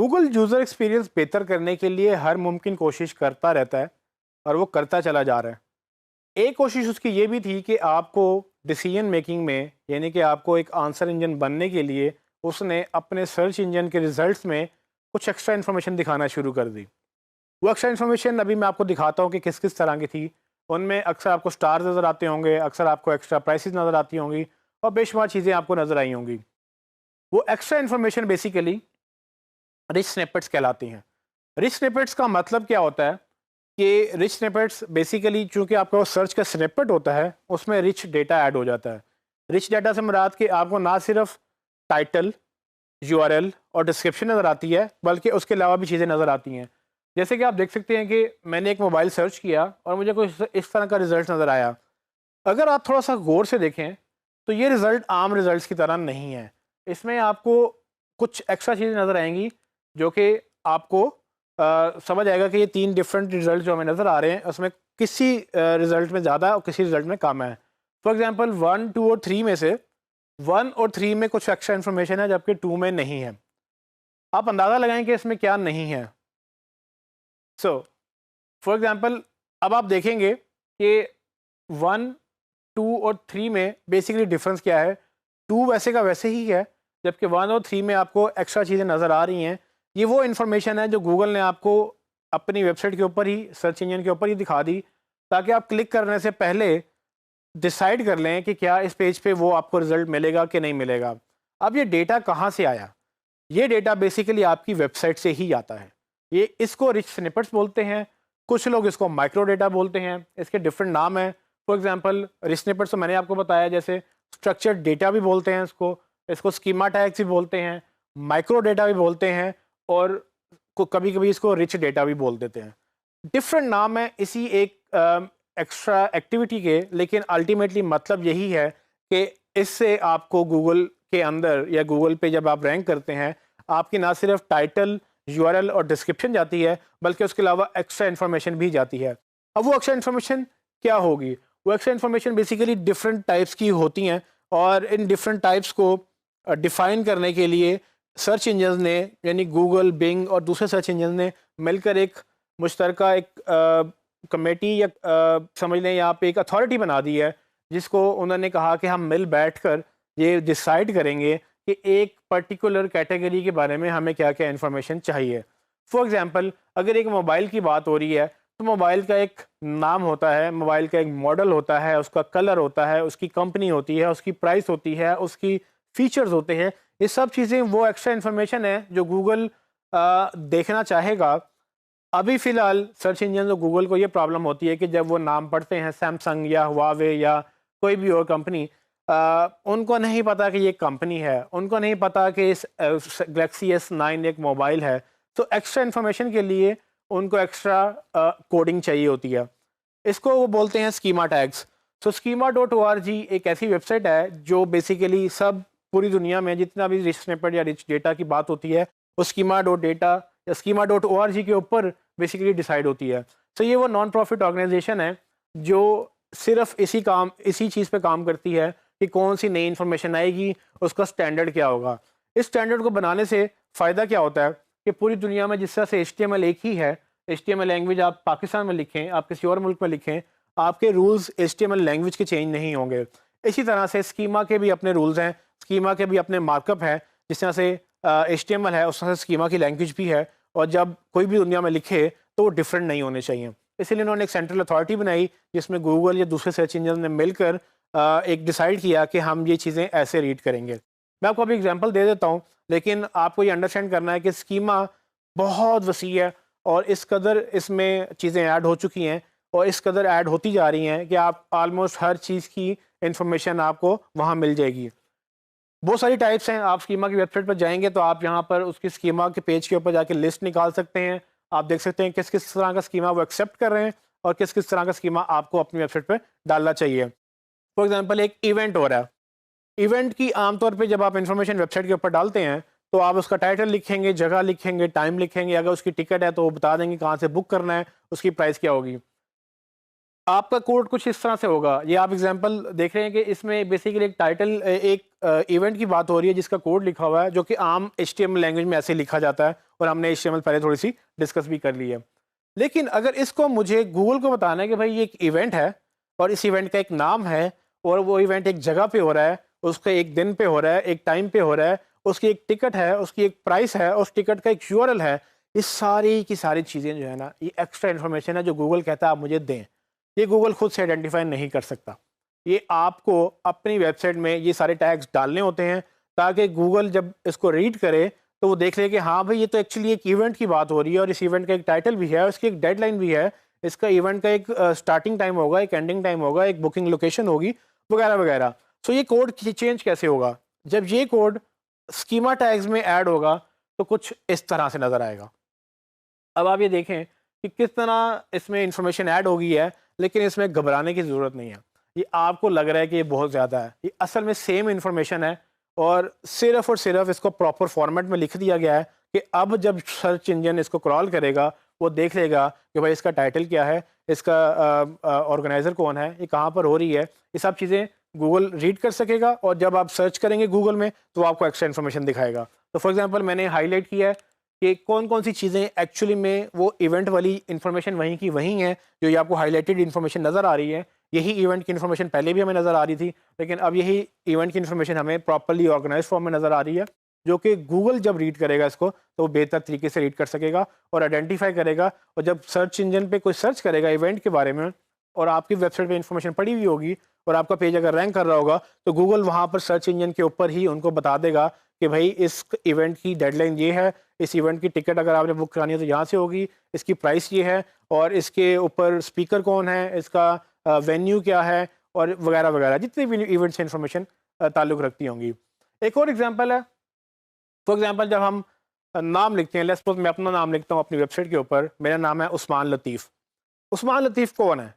Google user experience बेहतर करने के लिए हर मुमकिन कोशिश करता रहता है और वो करता चला जा रहा है। एक कोशिश उसकी ये भी थी कि आपको डिसीजन मेकिंग में यानी कि आपको एक आंसर इंजन बनने के लिए उसने अपने सर्च इंजन के रिजल्ट्स में कुछ एक्स्ट्रा इन्फॉर्मेशन दिखाना शुरू कर दी। वो एक्स्ट्रा इन्फॉर्मेशन अभी मैं आपको दिखाता हूँ कि किस किस तरह की थी। उनमें अक्सर आपको स्टार्स नज़र आते होंगे, अक्सर आपको एक्स्ट्रा प्राइसेस नज़र आती होंगी और बेशुमार चीज़ें आपको नज़र आई होंगी। वो extra information basically rich snippets कहलाती हैं। रिच स्निपेट्स का मतलब क्या होता है कि रिच स्निपेट्स बेसिकली चूंकि आपका वो सर्च का स्निपेट होता है उसमें रिच डेटा ऐड हो जाता है। रिच डेटा से मुराद कि आपको ना सिर्फ टाइटल, यूआरएल और डिस्क्रिप्शन नज़र आती है बल्कि उसके अलावा भी चीज़ें नज़र आती हैं। जैसे कि आप देख सकते हैं कि मैंने एक मोबाइल सर्च किया और मुझे कुछ इस तरह का रिजल्ट नज़र आया। अगर आप थोड़ा सा गौर से देखें तो ये रिज़ल्ट आम रिज़ल्ट्स की तरह नहीं है। इसमें आपको कुछ एक्स्ट्रा चीज़ें नज़र आएंगी जो कि आपको समझ आएगा कि ये 3 डिफरेंट रिज़ल्ट जो हमें नज़र आ रहे हैं उसमें किसी रिज़ल्ट में ज़्यादा और किसी रिज़ल्ट में कम है। फॉर एग्ज़ाम्पल 1, 2 और 3 में से 1 और 3 में कुछ एक्स्ट्रा इन्फॉर्मेशन है जबकि 2 में नहीं है। आप अंदाज़ा लगाएं कि इसमें क्या नहीं है। सो फॉर एग्ज़ाम्पल अब आप देखेंगे कि 1, 2 और 3 में बेसिकली डिफरेंस क्या है। 2 वैसे का वैसे ही है जबकि 1 और 3 में आपको एक्स्ट्रा चीज़ें नज़र आ रही हैं। ये वो इन्फॉर्मेशन है जो गूगल ने आपको अपनी वेबसाइट के ऊपर ही, सर्च इंजन के ऊपर ही दिखा दी ताकि आप क्लिक करने से पहले डिसाइड कर लें कि क्या इस पेज पे वो आपको रिजल्ट मिलेगा कि नहीं मिलेगा। अब ये डेटा कहाँ से आया? ये डेटा बेसिकली आपकी वेबसाइट से ही आता है। ये इसको रिच स्निपेट्स बोलते हैं, कुछ लोग इसको माइक्रो डेटा बोलते हैं, इसके डिफरेंट नाम हैं। फॉर एग्जांपल रिच स्निपेट्स तो मैंने आपको बताया, जैसे स्ट्रक्चर्ड डेटा भी बोलते हैं इसको, इसको स्कीमा टैग्स भी बोलते हैं, माइक्रो डेटा भी बोलते हैं और कभी कभी इसको रिच डेटा भी बोल देते हैं। डिफरेंट नाम है इसी एक एक्स्ट्रा एक्टिविटी के, लेकिन अल्टीमेटली मतलब यही है कि इससे आपको गूगल के अंदर या गूगल पे जब आप रैंक करते हैं आपकी ना सिर्फ टाइटल, यूआरएल और डिस्क्रिप्शन जाती है बल्कि उसके अलावा एक्स्ट्रा इन्फॉर्मेशन भी जाती है। अब वो एक्स्ट्रा इन्फॉर्मेशन क्या होगी? वो extra information basically different types की होती हैं और इन डिफरेंट टाइप्स को डिफाइन करने के लिए सर्च इंजन ने यानी गूगल, बिंग और दूसरे सर्च इंजन ने मिलकर एक मुश्तरका एक कमेटी या समझ लें यहाँ पे एक अथॉरिटी बना दी है जिसको उन्होंने कहा कि हम मिल बैठ कर ये डिसाइड करेंगे कि एक पर्टिकुलर कैटेगरी के बारे में हमें क्या क्या इन्फॉर्मेशन चाहिए। फॉर एग्जांपल अगर एक मोबाइल की बात हो रही है तो मोबाइल का एक नाम होता है, मोबाइल का एक मॉडल होता है, उसका कलर होता है, उसकी कंपनी होती है, उसकी प्राइस होती है, उसकी फीचर्स होते हैं। ये सब चीज़ें वो एक्स्ट्रा इन्फॉर्मेशन है जो गूगल देखना चाहेगा। अभी फ़िलहाल सर्च इंजन और गूगल को ये प्रॉब्लम होती है कि जब वो नाम पढ़ते हैं सैमसंग या हुआवे या कोई भी और कंपनी, उनको नहीं पता कि ये कंपनी है, उनको नहीं पता कि इस गैलेक्सी S9 एक मोबाइल है। तो एक्स्ट्रा इन्फॉर्मेशन के लिए उनको एक्स्ट्रा कोडिंग चाहिए होती है। इसको वो बोलते हैं स्कीमा टैग्स। तो schema.org एक ऐसी वेबसाइट है जो बेसिकली सब पूरी दुनिया में जितना भी रिच स्निपेट या रिच डेटा की बात होती है वो schema.data या schema.org के ऊपर बेसिकली डिसाइड होती है। तो ये वो नॉन प्रॉफिट ऑर्गेनाइजेशन है जो सिर्फ इसी चीज़ पे काम करती है कि कौन सी नई इन्फॉर्मेशन आएगी, उसका स्टैंडर्ड क्या होगा। इस स्टैंडर्ड को बनाने से फ़ायदा क्या होता है कि पूरी दुनिया में जिस तरह से HTML एक ही है, HTML लैंग्वेज आप पाकिस्तान में लिखें, आप किसी और मुल्क में लिखें, आपके रूल्स HTML लैंग्वेज के चेंज नहीं होंगे। इसी तरह से स्कीमा के भी अपने रूल्स हैं, स्कीमा के भी अपने मार्कअप है। जिस तरह से HTML है उस तरह से स्कीमा की लैंग्वेज भी है और जब कोई भी दुनिया में लिखे तो वो डिफरेंट नहीं होने चाहिए। इसीलिए उन्होंने एक सेंट्रल अथॉरिटी बनाई जिसमें गूगल या दूसरे सर्च इंजन ने मिलकर एक डिसाइड किया कि हम ये चीज़ें ऐसे रीड करेंगे। मैं आपको अभी एग्जांपल दे देता हूँ, लेकिन आपको ये अंडरस्टैंड करना है कि स्कीमा बहुत वसी है और इस कदर इसमें चीज़ें ऐड हो चुकी हैं और इस कदर ऐड होती जा रही हैं कि आप ऑलमोस्ट हर चीज़ की इंफॉर्मेशन आपको वहाँ मिल जाएगी। बहुत सारी टाइप्स हैं। आप स्कीमा की वेबसाइट पर जाएंगे तो आप यहाँ पर उसकी स्कीमा के पेज के ऊपर जाके लिस्ट निकाल सकते हैं। आप देख सकते हैं किस किस तरह का स्कीमा वो एक्सेप्ट कर रहे हैं और किस किस तरह का स्कीमा आपको अपनी वेबसाइट पर डालना चाहिए। फॉर एग्जाम्पल एक इवेंट हो रहा है, इवेंट की आमतौर पे जब आप इंफॉर्मेशन वेबसाइट के ऊपर डालते हैं तो आप उसका टाइटल लिखेंगे, जगह लिखेंगे, टाइम लिखेंगे, अगर उसकी टिकट है तो वो बता देंगे कहाँ से बुक करना है, उसकी प्राइस क्या होगी। आपका कोड कुछ इस तरह से होगा, ये आप एग्जांपल देख रहे हैं कि इसमें बेसिकली एक टाइटल एक इवेंट की बात हो रही है जिसका कोड लिखा हुआ है, जो कि आम HTML लैंग्वेज में ऐसे लिखा जाता है, और हमने HTML पहले थोड़ी सी डिस्कस भी कर ली है। लेकिन अगर इसको मुझे गूगल को बताना है कि भाई ये एक इवेंट है और इस इवेंट का एक नाम है, और वो इवेंट एक जगह पे हो रहा है, उसका एक दिन पे हो रहा है, एक टाइम पे हो रहा है, उसकी एक टिकट है, उसकी एक प्राइस है, उस टिकट का एक URL है, इस सारी की सारी चीज़ें जो है ना, ये एक्स्ट्रा इन्फॉर्मेशन है जो गूगल कहता है आप मुझे दें। ये गूगल खुद से आइडेंटिफाई नहीं कर सकता। ये आपको अपनी वेबसाइट में ये सारे टैग्स डालने होते हैं, ताकि गूगल जब इसको रीड करे तो वो देख ले कि हाँ भाई ये तो एक्चुअली एक इवेंट की बात हो रही है, और इस इवेंट का एक टाइटल भी है, और इसकी एक डेडलाइन भी है, इसका इवेंट का एक स्टार्टिंग टाइम होगा, एक एंडिंग टाइम होगा, एक बुकिंग लोकेशन होगी, वगैरह वगैरह। सो ये कोड चेंज कैसे होगा? जब ये कोड स्कीमा टैग्स में ऐड होगा तो कुछ इस तरह से नज़र आएगा। अब आप ये देखें कि किस तरह इसमें इंफॉर्मेशन ऐड हो गई है, लेकिन इसमें घबराने की ज़रूरत नहीं है। ये आपको लग रहा है कि ये बहुत ज़्यादा है, ये असल में सेम इंफॉर्मेशन है, और सिर्फ इसको प्रॉपर फॉर्मेट में लिख दिया गया है कि अब जब सर्च इंजन इसको क्रॉल करेगा, वो देख लेगा कि भाई इसका टाइटल क्या है, इसका ऑर्गेनाइज़र कौन है, ये कहाँ पर हो रही है, ये सब चीज़ें गूगल रीड कर सकेगा, और जब आप सर्च करेंगे गूगल में तो आपको एक्स्ट्रा इन्फॉर्मेशन दिखाएगा। तो फॉर एग्जांपल मैंने हाईलाइट किया है कि कौन कौन सी चीज़ें एक्चुअली में वो इवेंट वाली इन्फॉर्मेशन वहीं की वहीं है, जो ये आपको हाईलाइटेड इन्फॉर्मेशन नज़र आ रही है। यही इवेंट की इन्फॉर्मेशन पहले भी हमें नज़र आ रही थी, लेकिन अब यही इवेंट की इन्फॉर्मेशन हमें प्रॉपर्ली ऑर्गेनाइज फॉर्म में नज़र आ रही है, जो कि गूगल जब रीड करेगा इसको तो वो बेहतर तरीके से रीड कर सकेगा और आइडेंटिफाई करेगा। और जब सर्च इंजन पे कोई सर्च करेगा इवेंट के बारे में, और आपकी वेबसाइट पे इन्फॉर्मेशन पड़ी हुई होगी, और आपका पेज अगर रैंक कर रहा होगा, तो गूगल वहाँ पर सर्च इंजन के ऊपर ही उनको बता देगा कि भाई इस इवेंट की डेडलाइन ये है, इस इवेंट की टिकट अगर आपने बुक करानी है तो यहाँ से होगी, इसकी प्राइस ये है, और इसके ऊपर स्पीकर कौन है, इसका वेन्यू क्या है, और वगैरह वगैरह जितने भी इवेंट से इंफॉर्मेशन ताल्लुक़ रखती होंगी। एक और एग्जांपल है, फॉर एग्जांपल जब हम नाम लिखते हैं, लेट्स सपोज मैं अपना नाम लिखता हूँ अपनी वेबसाइट के ऊपर, मेरा नाम है उस्मान लतीफ़। उस्मान लतीफ़ कौन है?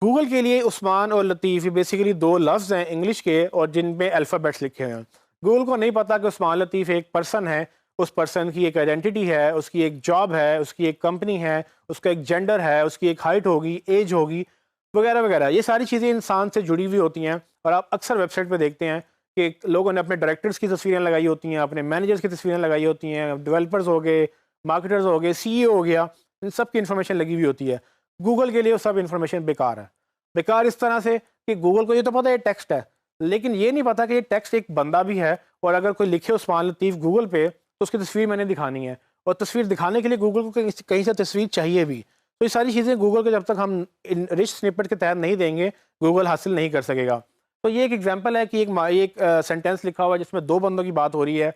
गूगल के लिए उस्मान और लतीफ़ ये बेसिकली दो लफ्ज़ हैं इंग्लिश के, और जिन पे अल्फ़ाबेट्स लिखे हुए हैं। गूगल को नहीं पता कि उस्मान लतीफ़ एक पर्सन है, उस पर्सन की एक आइडेंटिटी है, उसकी एक जॉब है, उसकी एक कंपनी है, उसका एक जेंडर है, उसकी एक हाइट होगी, एज होगी, वगैरह वगैरह। ये सारी चीज़ें इंसान से जुड़ी हुई होती हैं, और आप अक्सर वेबसाइट पे देखते हैं कि लोगों ने अपने डायरेक्टर्स की तस्वीरें लगाई होती हैं, अपने मैनेजर्स की तस्वीरें लगाई होती हैं, डेवलपर्स हो गए, मार्केटर्स हो गए, CEO हो गया, इन सब की इन्फॉर्मेशन लगी हुई होती है। गूगल के लिए वो सब इन्फॉर्मेशन बेकार है। बेकार इस तरह से कि गूगल को ये तो पता है ये टेक्स्ट है, लेकिन ये नहीं पता कि ये टेक्स्ट एक बंदा भी है, और अगर कोई लिखे उस्मान लतीफ़ गूगल पे तो उसकी तस्वीर मैंने दिखानी है, और तस्वीर दिखाने के लिए गूगल को कहीं कहीं से तस्वीर चाहिए भी। तो ये सारी चीज़ें गूगल को जब तक हम इन रिच स्निपेट के तहत नहीं देंगे, गूगल हासिल नहीं कर सकेगा। तो ये एक एग्जांपल है कि एक सेंटेंस लिखा हुआ है जिसमें दो बंदों की बात हो रही है।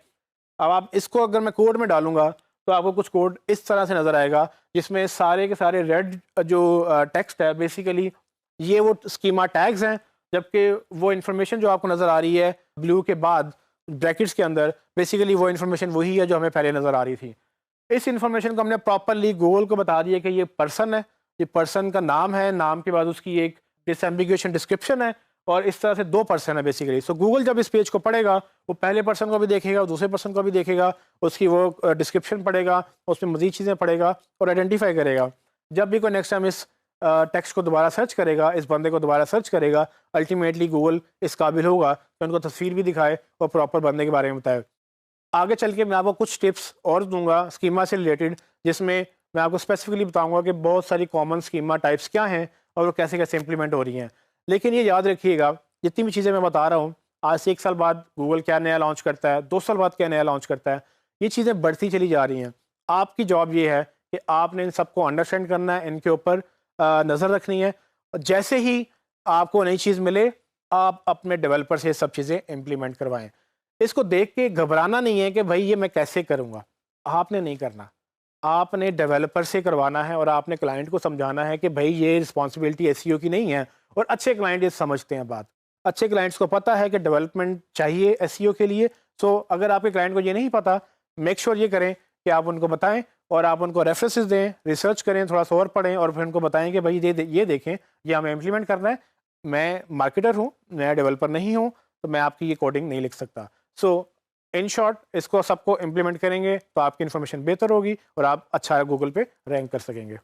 अब आप इसको अगर मैं कोड में डालूँगा तो आपको कुछ कोड इस तरह से नज़र आएगा, जिसमें सारे के सारे रेड जो टेक्स्ट है बेसिकली ये वो स्कीमा टैग्स हैं, जबकि वो इन्फॉर्मेशन जो आपको नज़र आ रही है ब्लू के बाद ब्रैकेट्स के अंदर, बेसिकली वो इन्फॉर्मेशन वही है जो हमें पहले नज़र आ रही थी। इस इन्फॉर्मेशन को हमने प्रॉपरली गूगल को बता दिया कि ये पर्सन है, ये पर्सन का नाम है, नाम के बाद उसकी एक डिसएम्बिगुएशन डिस्क्रिप्शन है, और इस तरह से दो पर्सन है बेसिकली। सो गूगल जब इस पेज को पढ़ेगा, वो पहले पर्सन को भी देखेगा, दूसरे पर्सन को भी देखेगा, उसकी वो डिस्क्रिप्शन पढ़ेगा, उसमें मज़ीद चीज़ें पढ़ेगा और आइडेंटिफाई करेगा। जब भी कोई नेक्स्ट टाइम इस टेक्स्ट को दोबारा सर्च करेगा, इस बंदे को दोबारा सर्च करेगा, अल्टीमेटली गूगल इस काबिल होगा कि उनको तस्वीर भी दिखाए और प्रॉपर बंदे के बारे में बताए। आगे चल के मैं आपको कुछ टिप्स और दूंगा स्कीमा से रिलेटेड, जिसमें मैं आपको स्पेसिफिकली बताऊंगा कि बहुत सारी कॉमन स्कीमा टाइप्स क्या हैं और वो कैसे कैसे इंप्लीमेंट हो रही हैं। लेकिन ये याद रखिएगा, जितनी भी चीज़ें मैं बता रहा हूँ, आज से 1 साल बाद गूगल क्या नया लॉन्च करता है, 2 साल बाद क्या नया लॉन्च करता है, ये चीज़ें बढ़ती चली जा रही हैं। आपकी जॉब ये है कि आपने इन सबको अंडरस्टैंड करना है, इनके ऊपर नज़र रखनी है। जैसे ही आपको नई चीज़ मिले, आप अपने डेवलपर से ये सब चीज़ें इम्प्लीमेंट करवाएं। इसको देख के घबराना नहीं है कि भाई ये मैं कैसे करूँगा, आपने नहीं करना। आपने डेवलपर से करवाना है, और आपने क्लाइंट को समझाना है कि भाई ये रिस्पॉन्सिबिलिटी एसईओ की नहीं है। और अच्छे क्लाइंट ये समझते हैं बात। अच्छे क्लाइंट्स को पता है कि डेवलपमेंट चाहिए एसईओ के लिए। सो अगर आपके क्लाइंट को ये नहीं पता, मेक श्योर ये करें कि आप उनको बताएं, और आप उनको रेफरेंसेस दें, रिसर्च करें, थोड़ा सा और पढ़ें, और फिर उनको बताएं कि भाई ये देखें, ये हमें इम्प्लीमेंट करना है। मैं मार्केटर हूँ, मैं डेवलपर नहीं हूँ, तो मैं आपकी ये कोडिंग नहीं लिख सकता। सो इन शॉर्ट, इसको सबको इम्प्लीमेंट करेंगे तो आपकी इन्फॉर्मेशन बेहतर होगी और आप अच्छा गूगल पे रैंक कर सकेंगे।